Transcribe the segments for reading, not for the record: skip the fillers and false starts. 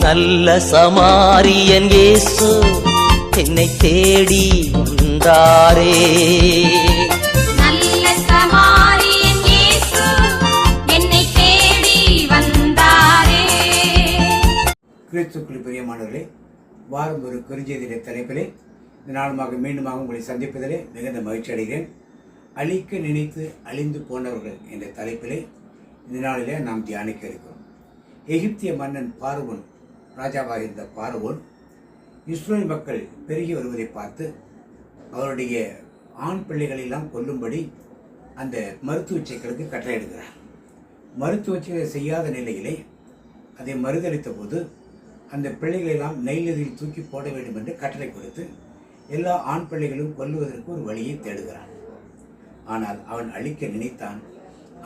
நல்ல சமாரியன் இயேசு என்னை தேடி வந்தாரே. நல்ல சமாரியன் இயேசு என்னை தேடி வந்தாரே. கிறிஸ்துவுக்குள் பிரியமானவர்களே, வாரம் ஒரு குறுஞ்செய்தியின் தலைப்பிலே இந்த நாளுமாக மீண்டுமாக உங்களை சந்திப்பதிலே மிகுந்த மகிழ்ச்சி அடைகிறேன். அழிக்க நினைத்து அழிந்து போனவர்கள் என்ற தலைப்பிலே இந்த நாளிலே நாம் தியானிக்க இருக்கிறோம். எகிப்திய மன்னன் பார்வோன், ராஜாவாக இருந்த பார்வோன் இஸ்ரேல் மக்கள் பெருகி வருவதை பார்த்து அவருடைய ஆண் பிள்ளைகளெல்லாம் கொல்லும்படி அந்த மருத்துவ சிக்கலுக்கு கட்டளையிடுகிறார். மருத்துவ சிக்கலை செய்யாத நிலையிலே அதை மறுதளித்த போது அந்த பிள்ளைகளெல்லாம் நைல் நதியில் தூக்கி போட வேண்டும் என்று கட்டளை கொடுத்து எல்லா ஆண் பிள்ளைகளும் கொல்லுவதற்கு ஒரு வழியை தேடுகிறான். ஆனால் அவன் அழிக்க நினைத்தான்.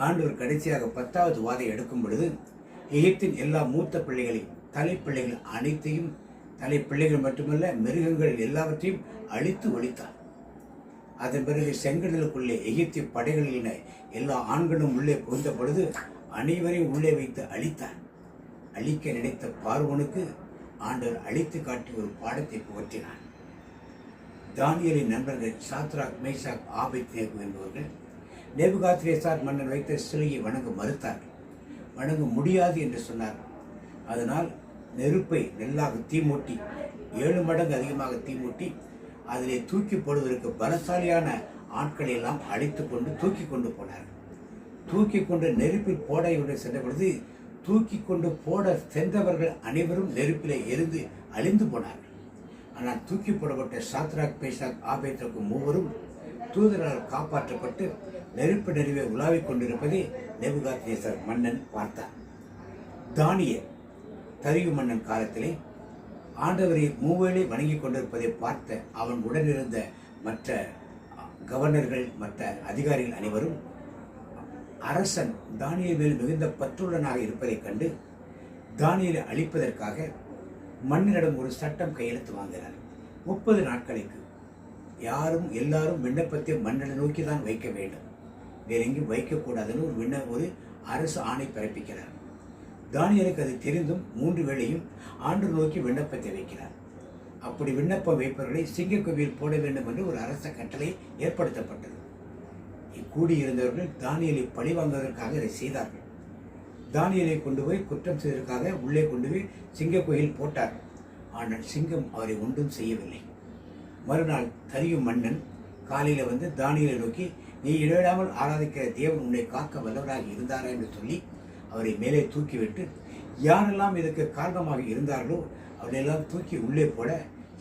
ஆண்டவர் கடைசியாக 10வது வாதை எடுக்கும் பொழுது எகிப்தின் எல்லா மூத்த பிள்ளைகளையும், தலைப்பிள்ளைகள் அனைத்தையும், தலைப்பிள்ளைகள் மட்டுமல்ல மிருகங்கள் எல்லாவற்றையும் அழித்து ஒழித்தான். அதன் பிறகு செங்கடலுக்குள்ளே எகிப்திய படைகளின எல்லா ஆண்களும் உள்ளே புகுந்த பொழுது அனைவரையும் உள்ளே வைத்து அழித்தான். அழிக்க நினைத்த பார்வோனுக்கு ஆண்டவர் அழித்து காட்டி ஒரு பாடத்தை புகட்டினான். தானியேலின் நண்பர்கள் சாத்ராக், மேஷாக், ஆபேத்நேகோ என்பவர்கள் நேபுகாத்நேச்சார் மன்னன் வைத்த சிலையை வணங்க மறுத்தார்கள். வணங்க முடியாது என்று சொன்னார்கள். அதனால் நெருப்பை நெல்லாக தீமூட்டி 7 மடங்கு அதிகமாக தீமூட்டி அதிலே தூக்கி போடுவதற்கு பலசாலியான ஆட்களை எல்லாம் அழைத்து கொண்டு தூக்கி கொண்டு போனார்கள். தூக்கி கொண்டு நெருப்பில் போட சென்ற பொழுது தூக்கி கொண்டு போட சென்றவர்கள் அனைவரும் நெருப்பிலே எரிந்து அழிந்து போனார்கள். ஆனால் தூக்கி போடப்பட்ட சாத்ராக், மேஷாக், ஆபேத்நேகோ மூவரும் தூதரால் காப்பாற்றப்பட்டு நெருப்பு நெருவே உலாவிக் கொண்டிருப்பதை நேபுகாத்நேச்சார் மன்னன் பார்த்தார். தானியேல் தரியு மன்னன் காலத்திலே ஆண்டவரை மூவேளை வணங்கி கொண்டிருப்பதை பார்த்த அவன் உடனிருந்த மற்ற கவர்னர்கள், மற்ற அதிகாரிகள் அனைவரும் அரசன் தானியேல் மேல் மிகுந்த பற்றுள்ளனாக இருப்பதைக் கண்டு தானியேலை அழிப்பதற்காக மன்னனிடம் ஒரு சட்டம் கையெழுத்து வாங்கினார். 30 நாட்களுக்கு எல்லாரும் விண்ணப்பத்தை மன்னனை நோக்கி தான் வைக்க வேண்டும், வேற எங்கேயும் வைக்கக்கூடாதுன்னு ஒரு அரசு ஆணை பிறப்பிக்கிறார். தானியேலுக்கு அது தெரிந்தும் 3 வேளையும் ஆண்டு நோக்கி விண்ணப்பத்தை வைக்கிறார். அப்படி விண்ணப்பம் வைப்பவர்களை சிங்கக்குவியில் போட வேண்டும் என்று ஒரு அரச கட்டளை ஏற்படுத்தப்பட்டது. கூடியிருந்தவர்கள் தானியேலை பழிவாங்குவதற்காக இதை செய்தார்கள். தானியேலை கொண்டு போய் குற்றம் செய்வதற்காக உள்ளே கொண்டு போய் சிங்கக்குகையில் போட்டார். ஆனால் சிங்கம் அவரை ஒன்றும் செய்யவில்லை. மறுநாள் தரியு மன்னன் காலையில் வந்து தானியேலை நோக்கி, நீ இடைவிடாமல் ஆராதிக்கிற தேவன் உன்னை காக்க வல்லவராக இருந்தாரா என்று சொல்லி அவரை மேலே தூக்கிவிட்டு யாரெல்லாம் இதுக்கு காரணமாக இருந்தார்களோ அவர்களெல்லாம் தூக்கி உள்ளே போட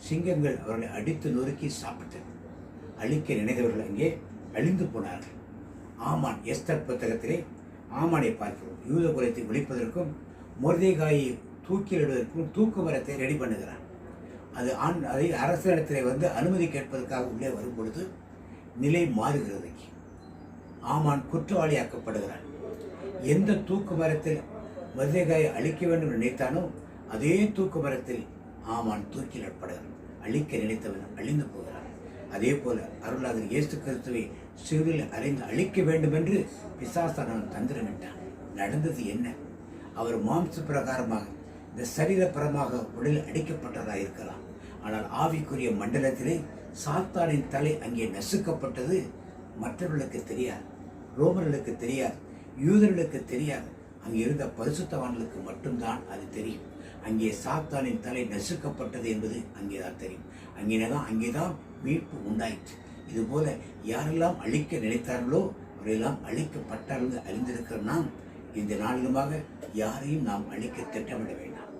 சிங்கங்கள் அவர்களை அடித்து நொறுக்கி சாப்பிட்டது. அழிக்க நினைத்தவர்கள் அங்கே அழிந்து போனார்கள். ஆமான், எஸ்தர் புத்தகத்திலே ஆமானை பார்க்கிறோம். யூத குலத்தை ஒழிப்பதற்கும் மொர்தெகாயை தூக்கிலிடுவதற்கும் தூக்கு மரத்தை ரெடி பண்ணுகிறான். அதை அரசிடத்திலே வந்து அனுமதி கேட்பதற்காக உள்ளே வரும் பொழுது நிலை மாறுகிறது. ஆமான் குற்றவாளியாக்கப்படுகிறான். எந்த தூக்கு மரத்தில் மொர்தெகாயை அழிக்க வேண்டும் என்று நினைத்தானோ அதே தூக்கு மரத்தில் ஆமான் தூக்கிலிடப்படுகிறான். அழிக்க நினைத்தவன் அழிந்து போகிறான். அதே போல அருளாளர் இயேசு கிறிஸ்துவை சிறுவில் அறிந்து அழிக்க வேண்டும் என்று பிசாசானவன் தந்திரமிட்டான். நடந்தது என்ன? அவர் மாம்ச பிரகாரமாக, இந்த சரீரப்பரமாக உடலில் அடிக்கப்பட்டதாக இருக்கலாம். ஆனால் ஆவிக்குரிய மண்டலத்திலே சாத்தானின் தலை அங்கே நசுக்கப்பட்டது. மற்றவர்களுக்கு தெரியாது, ரோமர்களுக்கு தெரியாது, யூதர்களுக்கு தெரியாது. அங்கே இருந்த பரிசுத்தவான்களுக்கு மட்டும்தான் அது தெரியும். அங்கே சாத்தானின் தலை நசுக்கப்பட்டது என்பது அங்கேதான் தெரியும். அங்கேதான் மீட்பு உண்டாயிற்று. இதுபோல யாரெல்லாம் அழிக்க நினைத்தார்களோ அவரெல்லாம் அழிக்கப்பட்டார்கள் அறிந்திருக்கிற நாம் இந்த நாளிலுமாக யாரையும் நாம் அழிக்க திட்டமிட வேண்டாம்.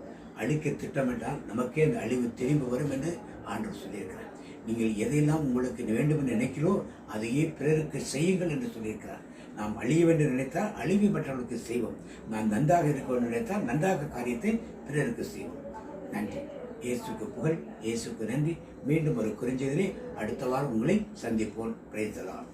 அழிக்க திட்டமிட்டால் நமக்கே அந்த அழிவு திரும்பி வரும் என்று ஆண்டவர் சொல்லியிருக்கிறார். நீங்கள் எதையெல்லாம் உங்களுக்கு வேண்டும் என்று நினைக்கிறோ அதையே பிறருக்கு செய்யுங்கள் என்று சொல்லியிருக்கிறார். நாம் அழிய வேண்டும் நினைத்தால் அழிவை மற்றவர்களுக்கு செய்வோம். நாம் நன்றாக இருக்க வேண்டும் நினைத்தால் நன்றாக காரியத்தை பிறருக்கு செய்வோம். நன்றி. இயேசுக்கு புகழ், இயேசுக்கு நன்றி. மீண்டும் ஒரு குறுஞ்செய்தியிலே அடுத்த வாரம் உங்களை சந்திப்போம். Praise the Lord.